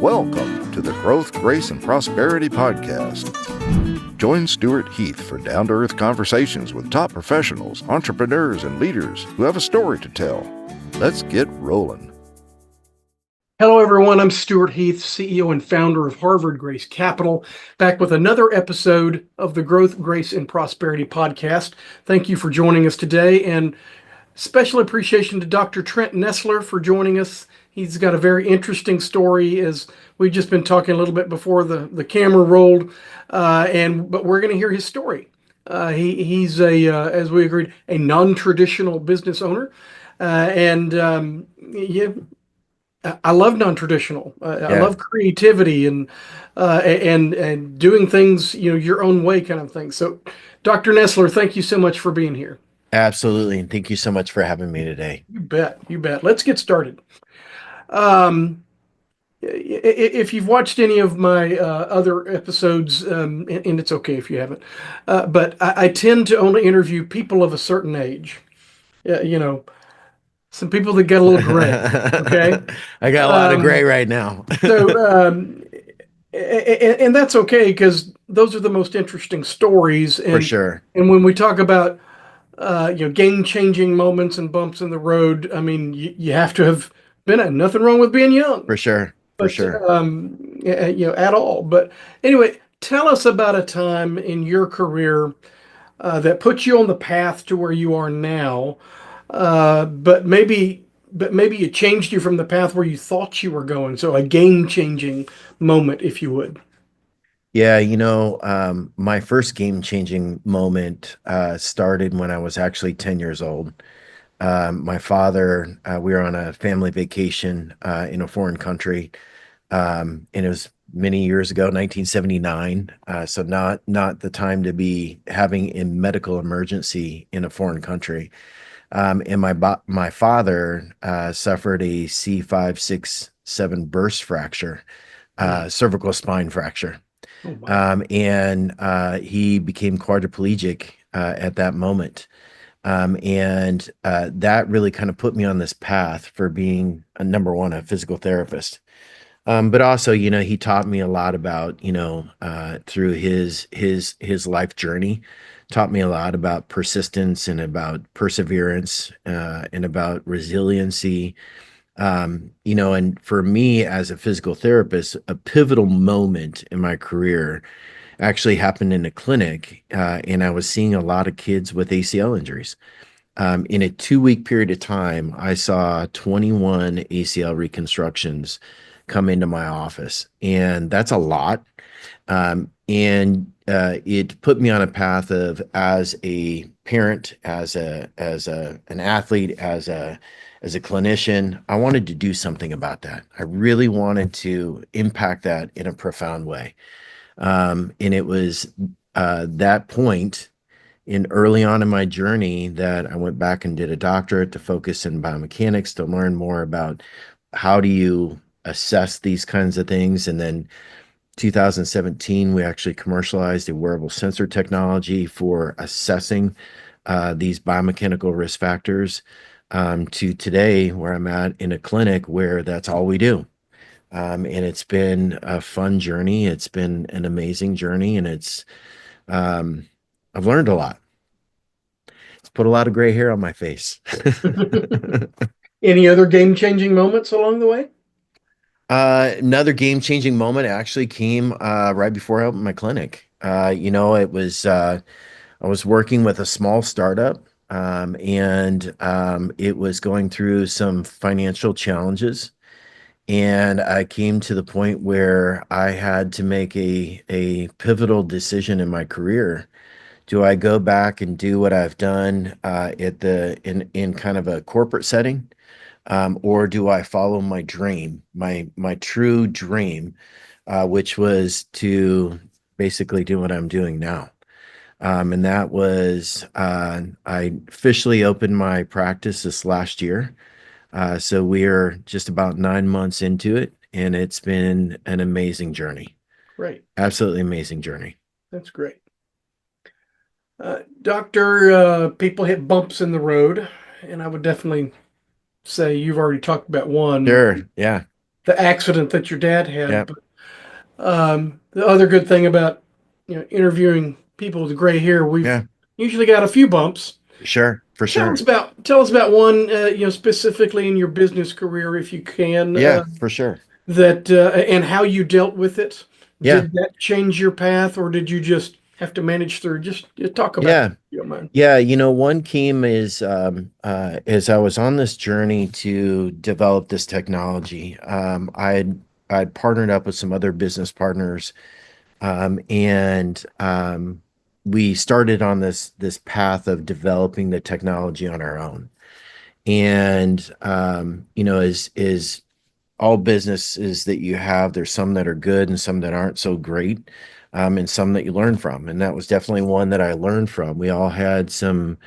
Welcome to the Growth, Grace, and Prosperity Podcast. Join Stewart Heath for down-to-earth conversations with top professionals, entrepreneurs, and leaders who have a story to tell. Let's get rolling. Hello, everyone. I'm Stewart Heath, CEO and founder of Harvard Grace Capital, back with another episode of the Growth, Grace, and Prosperity Podcast. Thank you for joining us today, and special appreciation to Dr. Trent Nessler for joining us. He's got a very interesting story, as we've just been talking a little bit before the camera rolled, but we're going to hear his story. He's as we agreed, a non-traditional business owner, I love non-traditional. I love creativity and doing things, your own way kind of thing. So, Dr. Nessler, thank you so much for being here. Absolutely, and thank you so much for having me today. You bet. Let's get started. If you've watched any of my other episodes, and it's okay if you haven't, but I tend to only interview people of a certain age. Some people that get a little gray. Okay, I got a lot of gray right now. And that's okay, because those are the most interesting stories. And, for sure. And when we talk about game-changing moments and bumps in the road, I mean, you have to have been nothing wrong with being young. For sure. At all. But anyway, tell us about a time in your career that put you on the path to where you are now, but maybe it changed you from the path where you thought you were going. So a game-changing moment, if you would. Yeah, my first game-changing moment started when I was actually 10 years old. My father, we were on a family vacation in a foreign country, and it was many years ago, 1979. So not the time to be having a medical emergency in a foreign country. And my father suffered a C5, 6, 7 burst fracture, cervical spine fracture. Oh, wow. And he became quadriplegic at that moment. That really kind of put me on this path for being number one, a physical therapist. But also, he taught me a lot about, through his life journey, taught me a lot about persistence and about perseverance, and about resiliency. And for me as a physical therapist, a pivotal moment in my career actually happened in a clinic, and I was seeing a lot of kids with ACL injuries. In a 2-week period of time, I saw 21 ACL reconstructions come into my office, and that's a lot. It put me on a path of, as a parent, as an athlete, as a clinician, I wanted to do something about that. I really wanted to impact that in a profound way. And it was that point in early on in my journey that I went back and did a doctorate to focus in biomechanics, to learn more about how do you assess these kinds of things. And then 2017, we actually commercialized a wearable sensor technology for assessing these biomechanical risk factors, to today, where I'm at in a clinic where that's all we do. And it's been a fun journey. It's been an amazing journey, and I've learned a lot. It's put a lot of gray hair on my face. Any other game-changing moments along the way? Another game-changing moment actually came right before I opened my clinic. It was I was working with a small startup, and it was going through some financial challenges. And I came to the point where I had to make a pivotal decision in my career. Do I go back and do what I've done in kind of a corporate setting, or do I follow my dream, my true dream, which was to basically do what I'm doing now? And that was I officially opened my practice this last year. So we're just about 9 months into it, and it's been an amazing journey. Great. Absolutely amazing journey. That's great. Doctor, people hit bumps in the road, and I would definitely say you've already talked about one. Sure. Yeah. the accident that your dad had. Yeah. But the other good thing about interviewing people with gray hair, we've Yeah. usually got a few bumps. Sure. For sure. Tell us about one, specifically in your business career, if you can, Yeah. For sure. that and how you dealt with it. Yeah. Did that change your path, or did you just have to manage through? Just talk about that, Yeah. if you don't mind. Yeah, one came as I was on this journey to develop this technology. I'd partnered up with some other business partners, and we started on this path of developing the technology on our own. And as all businesses that you have, there's some that are good and some that aren't so great, and some that you learn from. And that was definitely one that I learned from. We all had some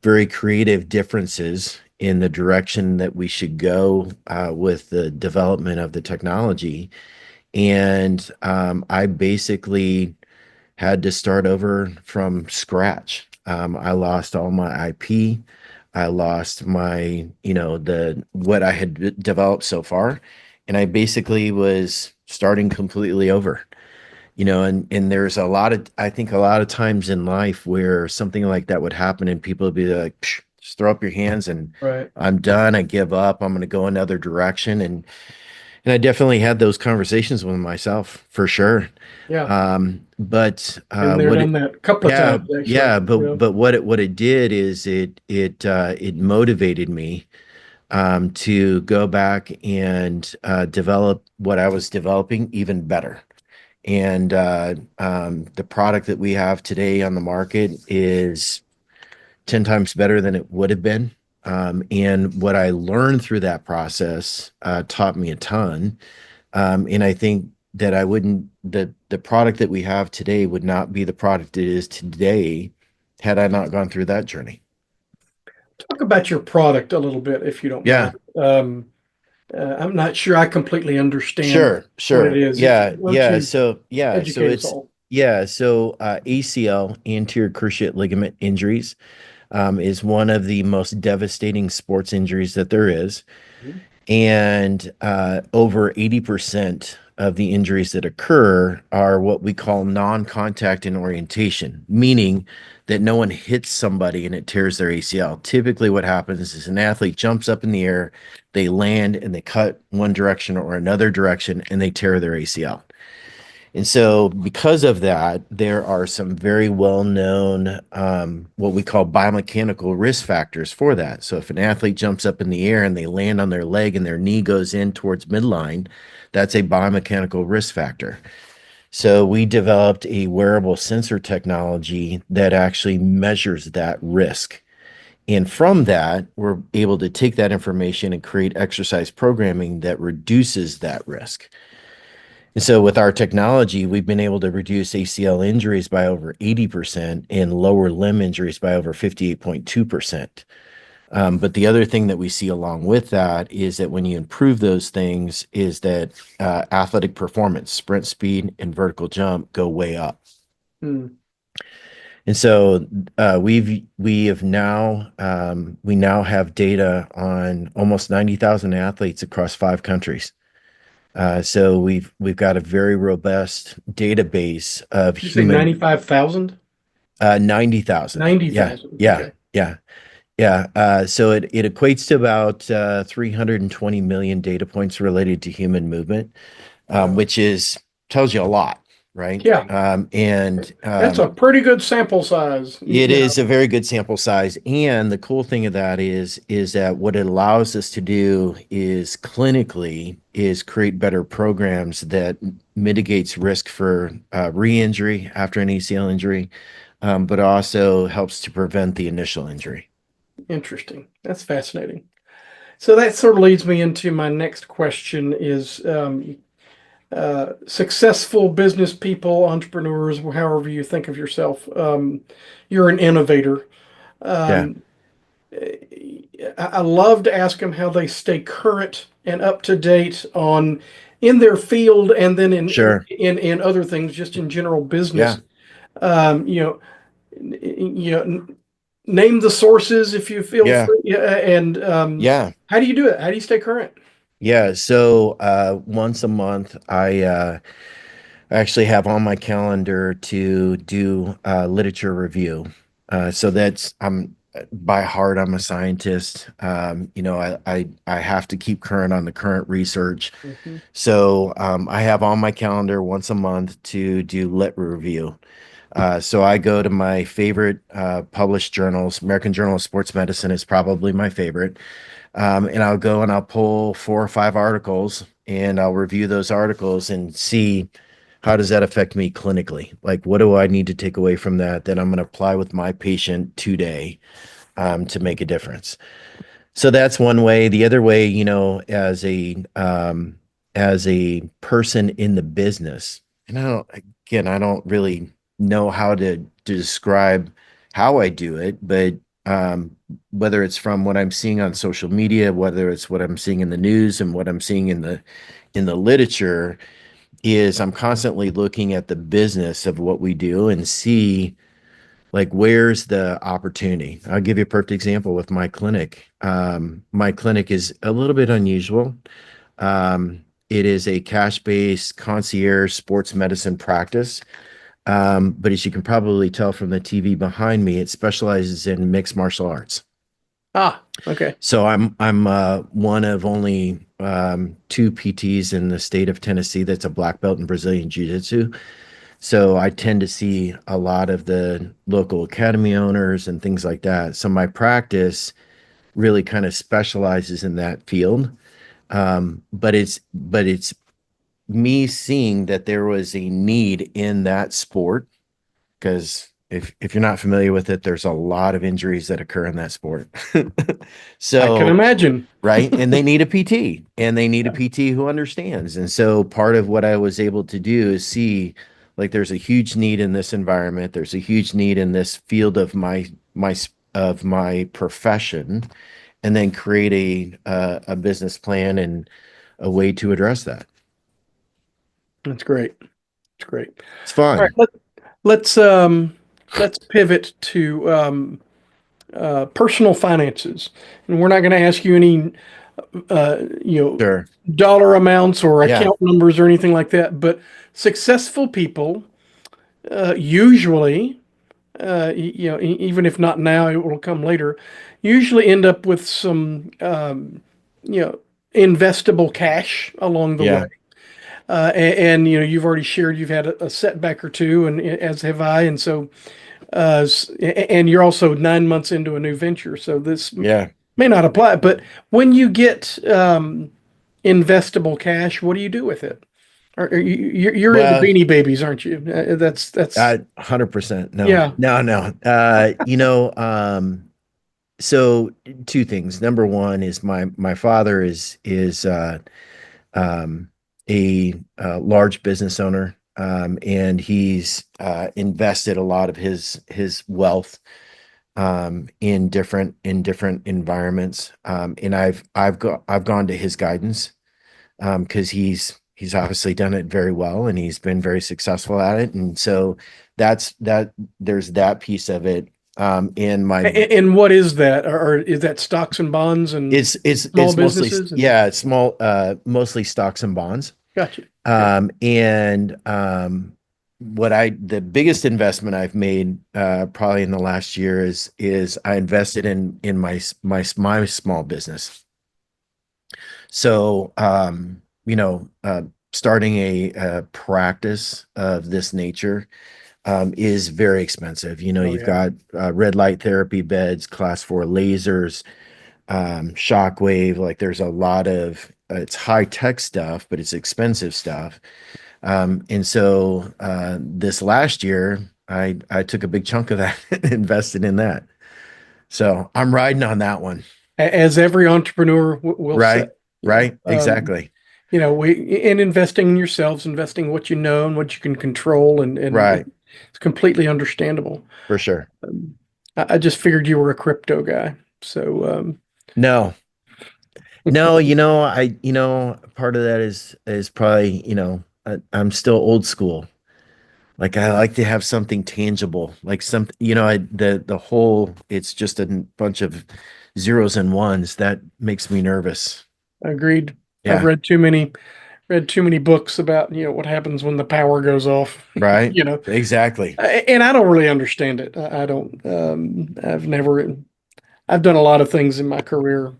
very creative differences in the direction that we should go with the development of the technology. And I basically had to start over from scratch. I lost all my IP. I lost my, the what I had developed so far, and I basically was starting completely over. And there's I think a lot of times in life where something like that would happen, and people would be like, "Psh, just throw up your hands and Right. I'm done. I give up. I'm going to go another direction." And I definitely had those conversations with myself for sure. Yeah. But Been there, done that a couple of yeah, times, actually. yeah, but what it did is it motivated me to go back and develop what I was developing even better. And the product that we have today on the market is 10 times better than it would have been. And what I learned through that process taught me a ton. And I think that the product that we have today would not be the product it is today had I not gone through that journey. Talk about your product a little bit, if you don't Yeah, mind. I'm not sure I completely understand sure, what it sure. is. Yeah, Why don't yeah. you So educate us it's all? ACL, anterior cruciate ligament injuries, is one of the most devastating sports injuries that there is. Mhm. And over 80% of the injuries that occur are what we call non-contact in orientation, meaning that no one hits somebody and it tears their ACL. Typically, what happens is an athlete jumps up in the air, they land and they cut one direction or another direction and they tear their ACL. And so, because of that, there are some very well known, what we call biomechanical risk factors for that. So, if an athlete jumps up in the air and they land on their leg and their knee goes in towards midline, that's a biomechanical risk factor. So, we developed a wearable sensor technology that actually measures that risk. And from that, we're able to take that information and create exercise programming that reduces that risk. And so with our technology, we've been able to reduce ACL injuries by over 80% and lower limb injuries by over 58.2%. But the other thing that we see along with that is that when you improve those things, is that athletic performance, sprint speed, and vertical jump go way up. Hmm. And so we now have data on almost 90,000 athletes across 5 countries. So we've got a very robust database of Did you say human 95,000? 90,000. Yeah, 90,000. yeah, Okay. yeah, yeah. So it equates to about 320 million data points related to human movement, Wow. which is tells you a lot, right? Yeah. And That's a pretty good sample size. it is a very good sample size. And the cool thing of that is that what it allows us to do is clinically is create better programs that mitigates risk for re-injury after an ACL injury, but also helps to prevent the initial injury. Interesting. That's fascinating. So that sort of leads me into my next question is successful business people, entrepreneurs, however you think of yourself. You're an innovator. Yeah, Um, I love to ask them how they stay current and up to date on in their field and then sure. in other things, just in general Yeah, business. Um, you know, you know, name the sources if you feel yeah, free. And yeah. how do you do it? How do you stay current? Yeah. So once a month, I actually have on my calendar to do literature review. So that's I'm by heart, I'm a scientist. I have to keep current on the current research. Mhm. So I have on my calendar once a month to do lit review. So I go to my favorite published journals. American Journal of Sports Medicine is probably my favorite. And I'll go and I'll pull 4 or 5 articles and I'll review those articles and see how does that affect me clinically? Like, what do I need to take away from that I'm going to apply with my patient today to make a difference? So that's one way. The other way, as a person in the business, and I don't really know how to describe how I do it, but um, whether it's from what I'm seeing on social media, whether it's what I'm seeing in the news and what I'm seeing in the literature, is I'm constantly looking at the business of what we do and see like where's the opportunity. I'll give you a perfect example with my clinic. My clinic is a little bit unusual. It is a cash-based concierge sports medicine practice. But as you can probably tell from the TV behind me, it specializes in mixed martial arts. Ah, okay. So I'm one of only 2 PTs in the state of Tennessee that's a black belt in Brazilian Jiu-Jitsu. So I tend to see a lot of the local academy owners and things like that. So my practice really kind of specializes in that field. But it's me seeing that there was a need in that sport because if you're not familiar with it, there's a lot of injuries that occur in that sport. I can So imagine. right? And they need a PT and they need a PT who understands. And so part of what I was able to do is see like there's a huge need in this environment. There's a huge need in this field of my profession, and then create a business plan and a way to address that. That's great. That's great. It's All right, fun. let's um let's pivot to personal finances, and we're not going to ask you any uh, you know Sure. dollar amounts or Yeah. account numbers or anything like that. But successful people usually, even if not now, it will come later. Usually end up with some you know investable cash along the way. Yeah. And you've already shared you've had a setback or two, and as have I. And so and you're also 9 months into a new venture, so this Yeah. may not apply. But when you get investable cash, what do you do with it? You're into Well, Beanie Babies, aren't you? That's 100%. No, yeah. no, no. So 2 things. Number one is my father is um, a large business owner, and he's invested a lot of his wealth in different environments. And I've gone to his guidance because he's obviously done it very well and he's been very successful at it. And so that there's that piece of it. And my And what is that? Or is that stocks and bonds and small it's mostly businesses? And yeah, it's small, mostly stocks and bonds. gotcha. Okay. And what I the biggest investment I've made probably in the last year is I invested in my small business. So starting a practice of this nature is very expensive. Oh You've yeah. got red light therapy beds, class 4 lasers, shockwave. Like there's a lot of it's high tech stuff, but it's expensive stuff. And so this last year, I took a big chunk of that and invested in that. So I'm riding on that one. As every entrepreneur will say, Right. you know, Right. Exactly. we in investing in yourselves, investing what you know and what you can control, and Right. it's completely understandable. For sure. Um, I just figured you were a crypto guy, so No, no, part of that is probably, I'm still old school. Like I like to have something tangible, like the whole, it's just a bunch of zeros and ones that makes me nervous. agreed. I've Yeah. read too many books about, what happens when the power goes off, Right. you know, Exactly. and I don't really understand it. I don't, I've done a lot of things in my career,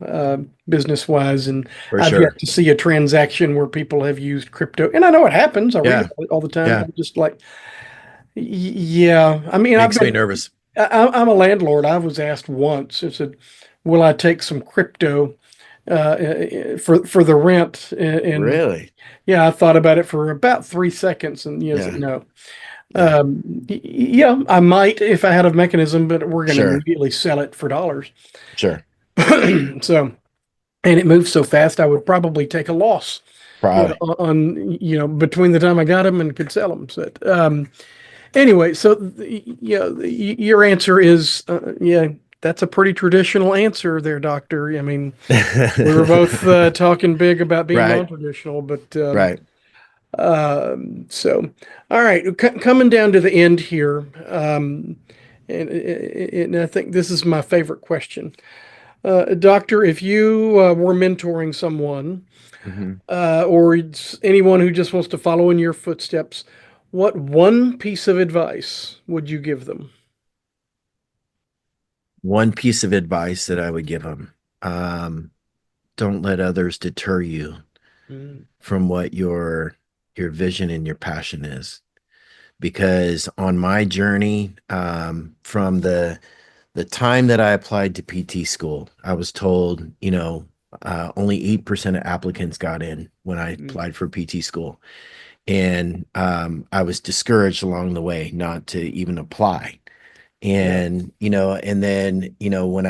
business wise, and For I've yet sure. to see a transaction where people have used crypto. And I know it happens. I read Yeah. about it all the time. Yeah. I'm just like, yeah. I mean, Makes me nervous. I'm a landlord. I was asked once. I said, "Will I take some crypto for the rent?" And Really? yeah, I thought about it for about 3 seconds, and yes, Yeah. no. Yeah. Yeah, I might if I had a mechanism, but we're going to Sure. immediately sell it for dollars. Sure. So, and it moves so fast, I would probably take a loss, Probably. between the time I got them and could sell them. So, anyway, so your answer is, yeah, that's a pretty traditional answer there, Doctor. I mean, we were both talking big about being Right. non-traditional, but Right. so, all right, coming down to the end here, and I think this is my favorite question. Doctor, if you were mentoring someone Mhm. or it's anyone who just wants to follow in your footsteps, what one piece of advice would you give them? One piece of advice that I would give them, um, don't let others deter you Mm, from what your vision and your passion is. Because on my journey, from the time that I applied to PT school, I was told, only 8% of applicants got in when I mm, applied for PT school. And I was discouraged along the way not to even apply. yeah, And and then when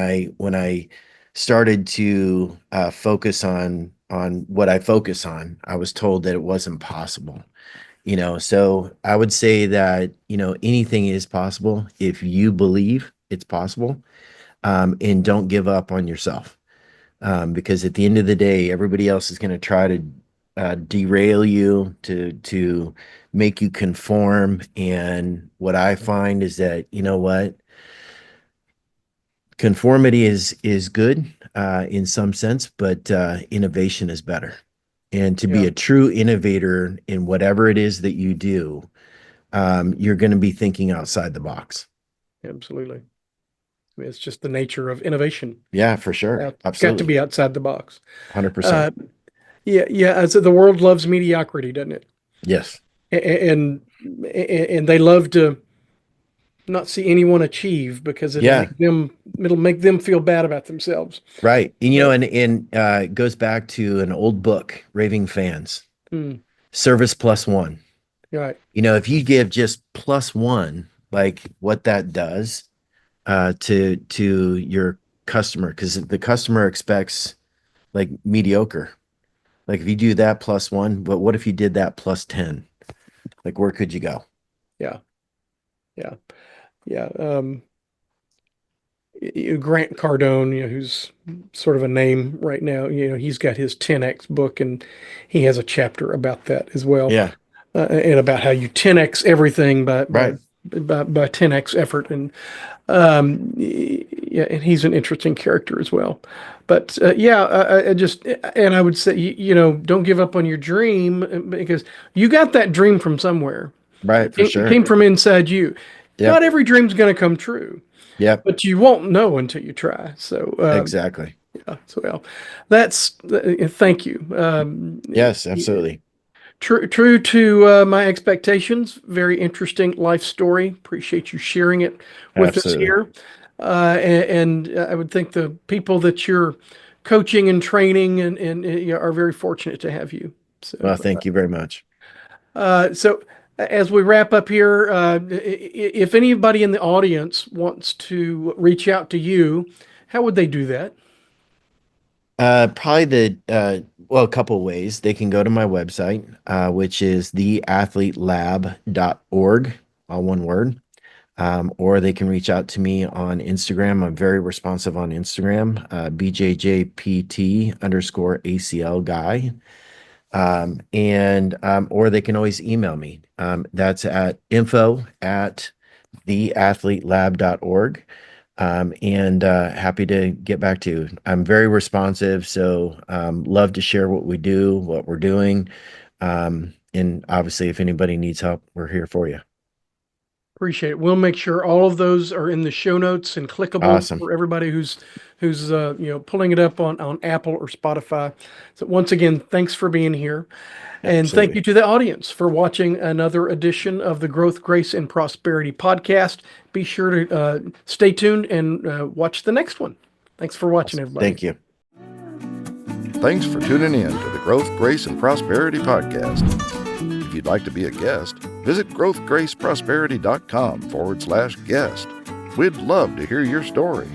I started to focus on what I focus on, I was told that it wasn't possible. So I would say that anything is possible if you believe it's possible, and don't give up on yourself, because at the end of the day, everybody else is going to try to derail you to make you conform. And what I find is that what conformity is good in some sense, but innovation is better. And to be yeah, a true innovator in whatever it is that you do, you're going to be thinking outside the box. absolutely. I mean, it's just the nature of innovation. Yeah, for sure. Got to Absolutely. be outside the box. 100%. Uh, yeah, yeah. So the world loves mediocrity, doesn't it? Yes. And and they love to not see anyone achieve because Yeah. it'll make them feel bad about themselves. Right. And But it goes back to an old book, Raving Fans, mm, Service Plus One. you're right. If you give just plus one, like what that does to your customer, because the customer expects like mediocre. Like if you do that plus one, but what if you did that plus 10? Like where could you go? Yeah, yeah, yeah. Grant Cardone, who's sort of a name right now. He's got his 10x book, and he has a chapter about that as well, Yeah. and about how you 10x everything Right. by 10x effort. And yeah, and he's an interesting character as well. But yeah, I just and I would say don't give up on your dream because you got that dream from somewhere. Right. For It sure. came from inside you. Not Yep. every dream's going to come true, Yep. but you won't know until you try. So Exactly. yeah, so well, that's thank you. Yes, absolutely. True to my expectations. Very interesting life story. Appreciate you sharing it with us Absolutely. here. And I would think the people that you're coaching and training and are very fortunate to have you. Well, So, thank you very much. so as we wrap up here, if anybody in the audience wants to reach out to you, how would they do that? Probably well, a couple ways. They can go to my website, which is theathletelab.org, all one word. Or they can reach out to me on Instagram. I'm very responsive on Instagram, BJJPT underscore ACL guy. And or they can always email me. That's at info at theathletelab.org. and happy to get back to you. I'm very responsive, so love to share what we do, what we're doing. And obviously, if anybody needs help, we're here for you. Appreciate it. We'll make sure all of those are in the show notes and clickable Awesome. for everybody who's pulling it up on Apple or Spotify. So once again, thanks for being here. And thank Absolutely. you to the audience for watching another edition of the Growth, Grace, and Prosperity podcast. Be sure to stay tuned and watch the next one. Thanks for watching, everybody. Thank you. Thanks for tuning in to the Growth, Grace, and Prosperity podcast. If you'd like to be a guest, visit growthgraceprosperity.com/guest. We'd love to hear your story.